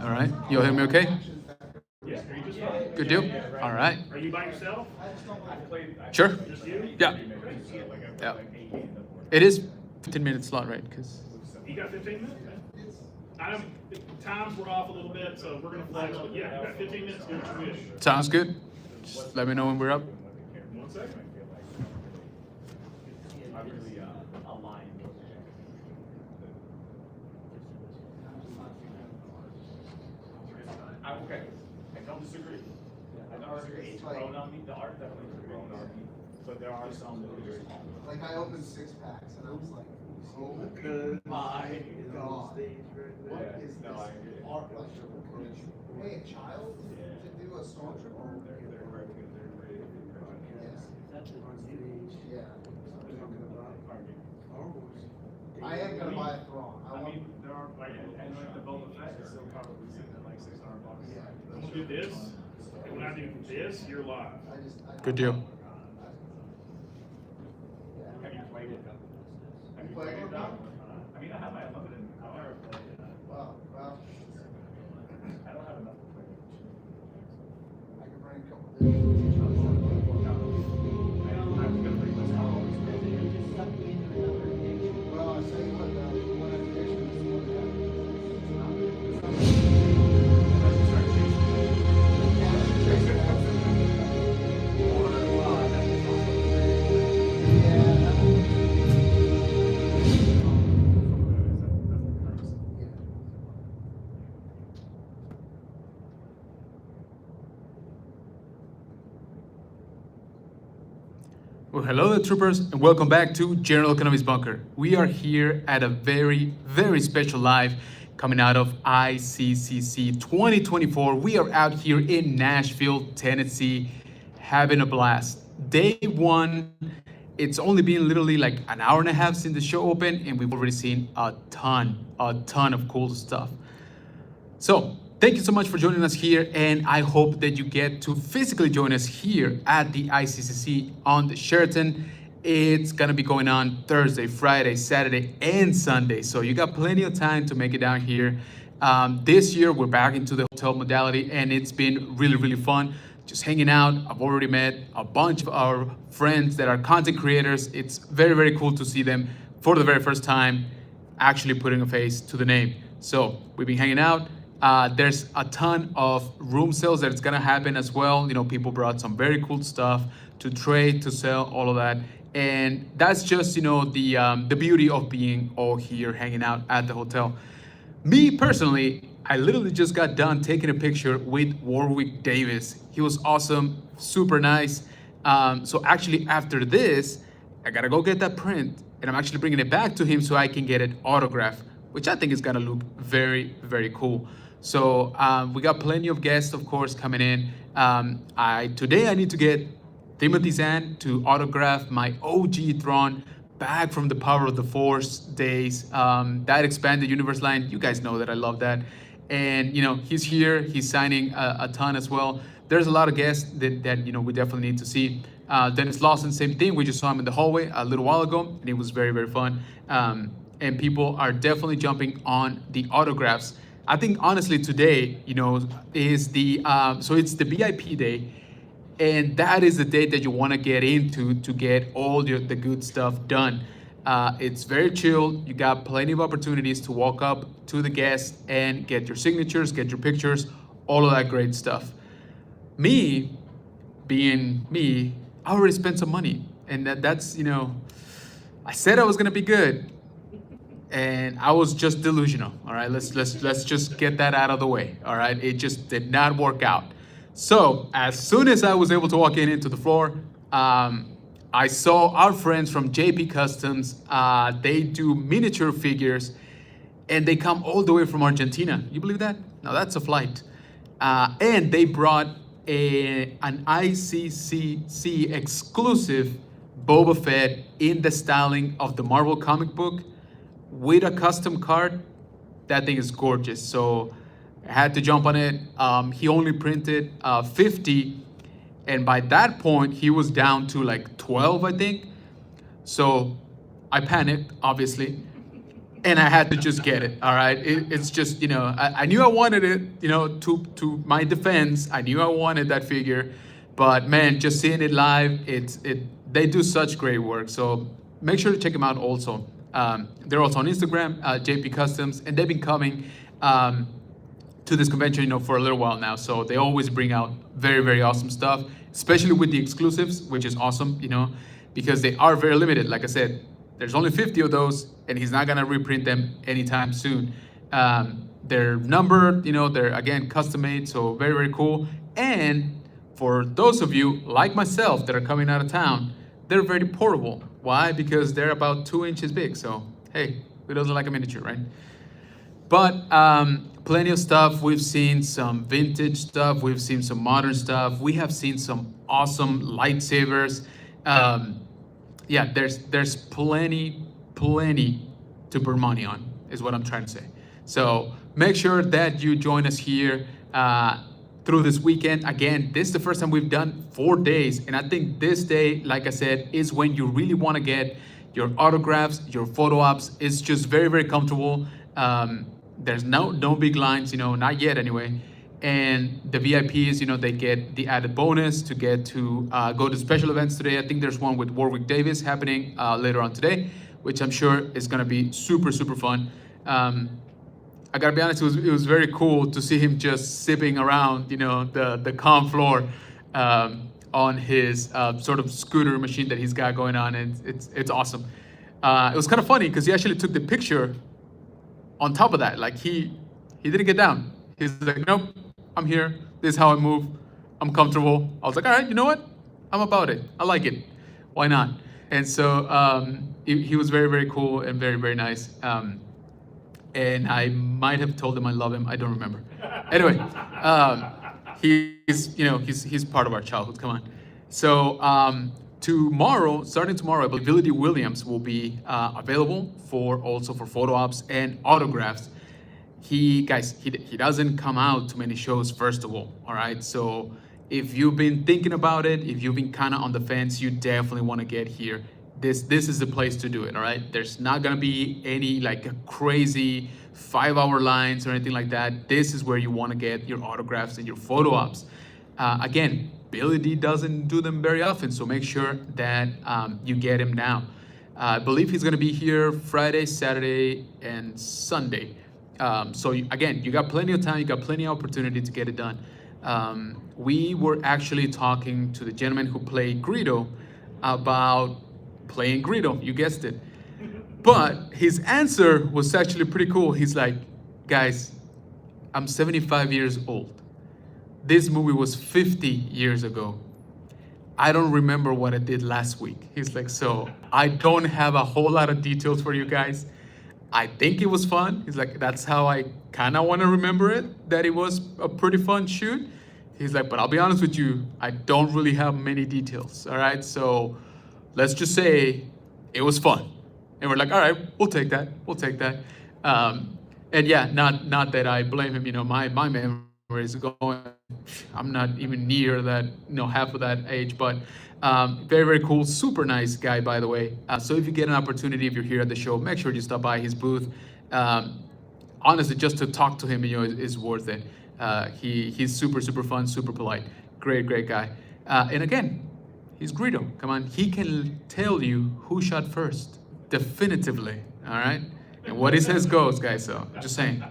All right. You'll hear me okay? Yes, are you just fine? Good deal. All right. Are you by yourself? Sure. Just you? Yeah. Yeah. It is 15-minute slot, right? Because You got 15 minutes? I'm, times were off a little bit, so we're gonna flex, but yeah, you got 15 minutes, do what you wish. sounds good. Just let me know when we're up. 1 second. Okay, I don't disagree. I don't disagree. It's grown on me, the art definitely has grown on me, but there are some that are just. Like I opened 6 packs and I was like, oh my god, what is No, I agree. this art like? Hey, a child to do a stormtrooper? They're very good, they're very good. Yeah. I am gonna buy a Thrawn. I mean, there are, like, and like the Boba Fett is still probably sitting at like $600. Yeah. I'm gonna do this, and when I do this, you're live. Good deal. Have you played it? Have you Played played it? it now? I mean, I have my unlimited, I've never played it. Well, I don't have enough to play it. I can bring a couple of I'm gonna bring my Star Wars. Well, I say what, when I finish this Well, hello, there, troopers, and welcome back to General Economics Bunker. We are here at a very, very special live coming out of ICCC 2024. We are out here in Nashville, Tennessee, having a blast. Day one, it's only been literally like an hour and a half since the show opened, and we've already seen a ton of cool stuff. So, thank you so much for joining us here, and I hope that you get to physically join us here at the ICCC on the Sheraton. It's gonna be going on Thursday, Friday, Saturday, and Sunday, so you got plenty of time to make it down here. This year, we're back into the hotel modality, and it's been really, really fun. Just hanging out. I've already met a bunch of our friends that are content creators. It's very, very cool to see them for the very first time actually putting a face to the name. So we've been hanging out. There's a ton of room sales that's gonna happen as well. You know, people brought some very cool stuff to trade, to sell, all of that. And that's just, you know, the beauty of being all here hanging out at the hotel. Me personally, I literally just got done taking a picture with Warwick Davis. He was awesome, super nice. So actually after this, I gotta go get that print, and I'm actually bringing it back to him so I can get it autographed, which I think is gonna look very, very cool. So we got plenty of guests, of course, coming in. Today I need to get Timothy Zahn to autograph my OG Thrawn back from the Power of the Force days. That expanded universe line, you guys know that I love that. And you know, he's here, he's signing a ton as well. There's a lot of guests that you know we definitely need to see. Dennis Lawson, same thing. We just saw him in the hallway a little while ago, and it was very, very fun. And people are definitely jumping on the autographs. I think honestly today, you know, is so it's the VIP day, and that is the date that you want to get into to get all the good stuff done. It's very chill. You got plenty of opportunities to walk up to the guests and get your signatures, get your pictures, all of that great stuff. Me, being me, I already spent some money, and that's, you know, I said I was gonna be good, and I was just delusional. All right, let's just get that out of the way. All right, it just did not work out. So as soon as I was able to walk into the floor, I saw our friends from JP Customs. They do miniature figures, and they come all the way from Argentina. You believe that? Now that's a flight. And they brought an ICCC exclusive Boba Fett in the styling of the Marvel comic book with a custom card. That thing is gorgeous. So I had to jump on it. He only printed 50, and by that point he was down to like 12, I think. So I panicked, obviously. and I had to just get it. All right, it's just I knew I wanted it. To my defense, I knew I wanted that figure, but man, just seeing it live, they do such great work. So make sure to check them out. Also, they're also on Instagram, JP Customs, and they've been coming. To this convention, for a little while now. So they always bring out very, very awesome stuff, especially with the exclusives, which is awesome, because they are very limited. Like I said, there's only 50 of those, and he's not gonna reprint them anytime soon. They're numbered, they're again custom made, so very, very cool. And for those of you like myself that are coming out of town, they're very portable. Why? Because they're about 2 inches big. So hey, who doesn't like a miniature, right? But plenty of stuff. We've seen some vintage stuff. We've seen some modern stuff. We have seen some awesome lightsabers. Yeah, there's plenty to burn money on, is what I'm trying to say. So make sure that you join us here through this weekend. Again, this is the first time we've done 4 days, and I think this day, like I said, is when you really want to get your autographs, your photo ops. It's just very, very comfortable. There's no big lines, not yet anyway. And the VIPs, they get the added bonus to get to go to special events today. I think there's one with Warwick Davis happening later on today, which I'm sure is gonna be super, super fun. I gotta be honest, it was very cool to see him just sipping around, the con floor on his sort of scooter machine that he's got going on, and it's awesome. It was kind of funny because he actually took the picture on top of that. Like he didn't get down. He's like, nope, I'm here. This is how I move. I'm comfortable. I was like, all right, you know what? I'm about it. I like it. Why not? And so he was very, very cool and very, very nice. And I might have told him I love him. I don't remember. Anyway, he's part of our childhood. Come on. So starting tomorrow, I believe Billy D. Williams will be available for photo ops and autographs. He doesn't come out to many shows, first of all right? So if you've been thinking about it, if you've been kind of on the fence, you definitely want to get here. This is the place to do it, all right? There's not gonna be any like crazy 5-hour lines or anything like that. This is where you want to get your autographs and your photo ops. Again, Billy D doesn't do them very often, so make sure that you get him now. I believe he's gonna be here Friday, Saturday, and Sunday. So again, you got plenty of time, you got plenty of opportunity to get it done. We were actually talking to the gentleman who played Greedo about playing Greedo, you guessed it. But his answer was actually pretty cool. He's like, guys, I'm 75 years old. This movie was 50 years ago. I don't remember what I did last week. He's like, so I don't have a whole lot of details for you guys. I think it was fun. He's like, that's how I kind of want to remember it, that it was a pretty fun shoot. He's like, but I'll be honest with you, I don't really have many details, all right? So let's just say it was fun. And we're like, all right, we'll take that. And yeah, not that I blame him, my memory is going, I'm not even near that, half of that age, but very, very cool, super nice guy, by the way. So if you get an opportunity, if you're here at the show, make sure you stop by his booth. Honestly, just to talk to him, is worth it. He's super, super fun, super polite, great guy. And again, he's Greedo. Come on, he can tell you who shot first, definitively. All right, and what he says goes, guys. So just saying,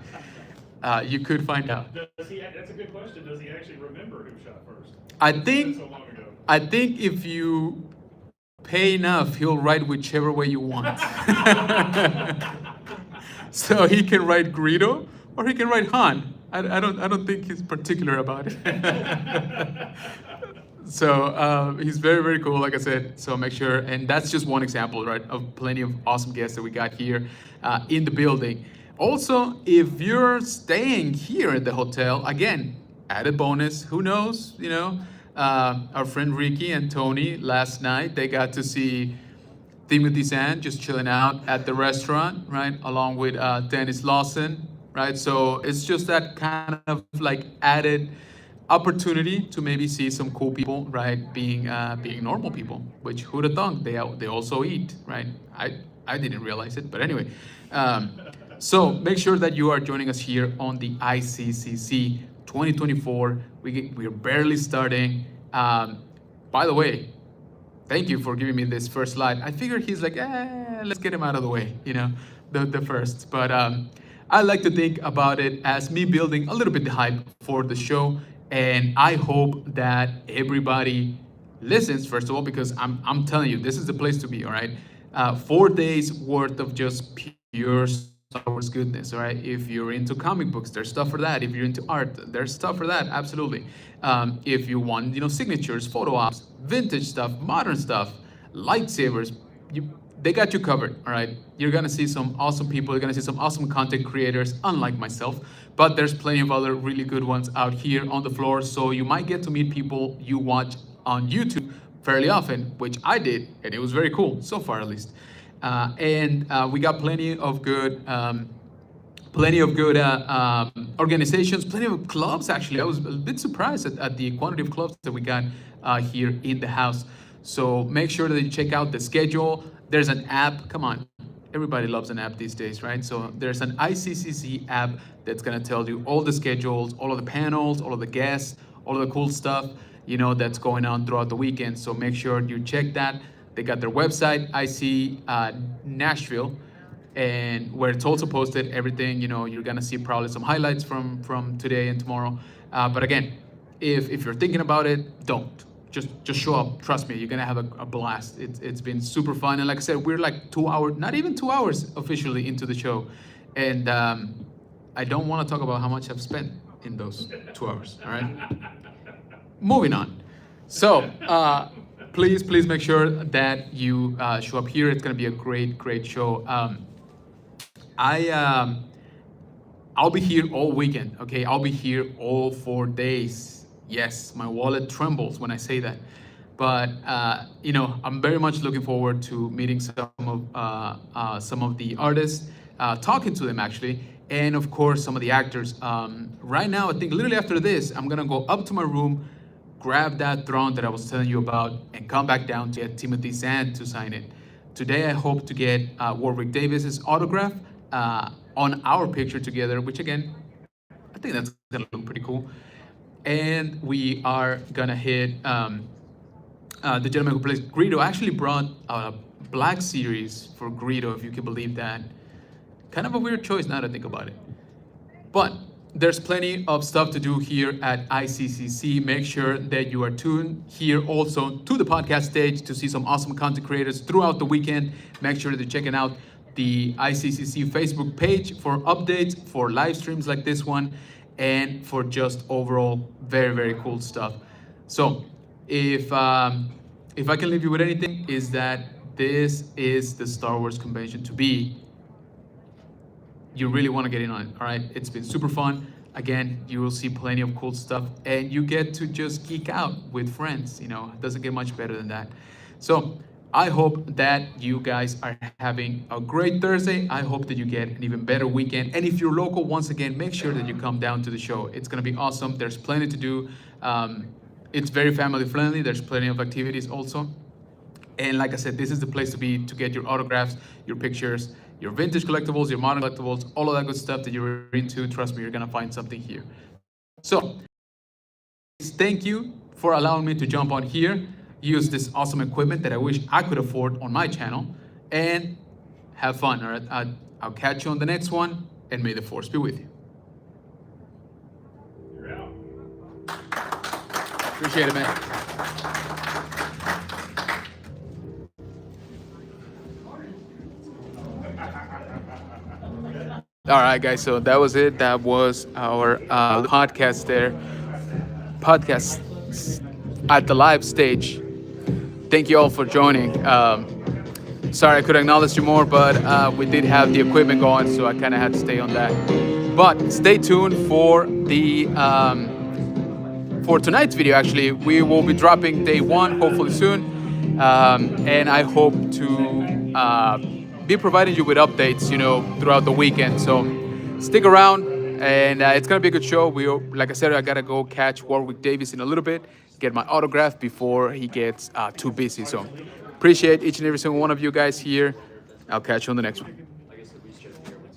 you could find out. That's a good question. Does he actually remember who shot first? I think. So long ago. I think if you pay enough, he'll write whichever way you want. So he can write Greedo or he can write Han. I don't think he's particular about it. So he's very, very cool, like I said. So make sure, and that's just one example, right, of plenty of awesome guests that we got here in the building. Also, if you're staying here at the hotel, again, added bonus. Who knows? Our friend Ricky and Tony last night, they got to see Timothy Zahn just chilling out at the restaurant, right, along with Dennis Lawson, right? So it's just that kind of like added opportunity to maybe see some cool people, right, being normal people, which who'd have thought they also eat, right? I didn't realize it, but anyway. Um, so make sure that you are joining us here on the ICCC 2024. We're barely starting. By the way, thank you for giving me this first slide. I figured he's like, let's get him out of the way, the first. But I like to think about it as me building a little bit the hype for the show. And I hope that everybody listens, first of all, because I'm telling you, this is the place to be, all right? 4 days worth of just pure Star Wars goodness, all right? If you're into comic books, there's stuff for that. If you're into art, there's stuff for that, absolutely. If you want, signatures, photo ops, vintage stuff, modern stuff, lightsabers, they got you covered, all right? You're gonna see some awesome people, you're gonna see some awesome content creators, unlike myself, but there's plenty of other really good ones out here on the floor, so you might get to meet people you watch on YouTube fairly often, which I did, and it was very cool, so far at least. And we got plenty of good organizations, plenty of clubs actually. I was a bit surprised at the quantity of clubs that we got here in the house. So make sure that you check out the schedule. There's an app, come on. Everybody loves an app these days, right? So there's an ICCC app that's gonna tell you all the schedules, all of the panels, all of the guests, all of the cool stuff, that's going on throughout the weekend. So make sure you check that. They got their website, IC Nashville, and where it's also posted everything. You're gonna see probably some highlights from today and tomorrow. But again, if you're thinking about it, don't. Just show up. Trust me, you're gonna have a blast. It's been super fun, and like I said, we're like 2 hours, not even 2 hours officially into the show, and I don't want to talk about how much I've spent in those 2 hours. All right. Moving on. So please make sure that you show up here. It's gonna be a great show. I'll be here all weekend. Okay, I'll be here all 4 days. Yes, my wallet trembles when I say that. But I'm very much looking forward to meeting some of the artists, talking to them actually, and of course some of the actors. Right now, I think literally after this, I'm gonna go up to my room, grab that throne that I was telling you about, and come back down to get Timothy Zahn to sign it. Today, I hope to get Warwick Davis's autograph on our picture together, which again, I think that's gonna look pretty cool. And we are gonna hit the gentleman who plays Greedo. I actually brought a Black Series for Greedo, if you can believe that. Kind of a weird choice now that I think about it. But there's plenty of stuff to do here at ICCC. Make sure that you are tuned here also to the podcast stage to see some awesome content creators throughout the weekend. Make sure that you're checking out the ICCC Facebook page for updates, for live streams like this one, and for just overall very cool stuff. So if I can leave you with anything, is that this is the Star Wars convention to be. You really want to get in on it, all right? It's been super fun. Again, you will see plenty of cool stuff, and you get to just geek out with friends. It doesn't get much better than that. So I hope that you guys are having a great Thursday. I hope that you get an even better weekend. And if you're local, once again, make sure that you come down to the show. It's gonna be awesome. There's plenty to do. It's very family friendly. There's plenty of activities also. And like I said, this is the place to be to get your autographs, your pictures, your vintage collectibles, your modern collectibles, all of that good stuff that you're into. Trust me, you're gonna find something here. So thank you for allowing me to jump on here, use this awesome equipment that I wish I could afford on my channel, and have fun. All right, I'll catch you on the next one, and may the force be with you. You're out. Appreciate it, man. All right, guys, so that was it. That was our podcast there. Podcast at the live stage. Thank you all for joining. Sorry I couldn't acknowledge you more, but we did have the equipment going, so I kind of had to stay on that. But stay tuned for the for tonight's video. Actually, we will be dropping day one hopefully soon, and I hope to be providing you with updates, throughout the weekend. So stick around, and it's gonna be a good show. Like I said, I gotta go catch Warwick Davis in a little bit, get my autograph before he gets too busy. So appreciate each and every single one of you guys here. I'll catch you on the next one.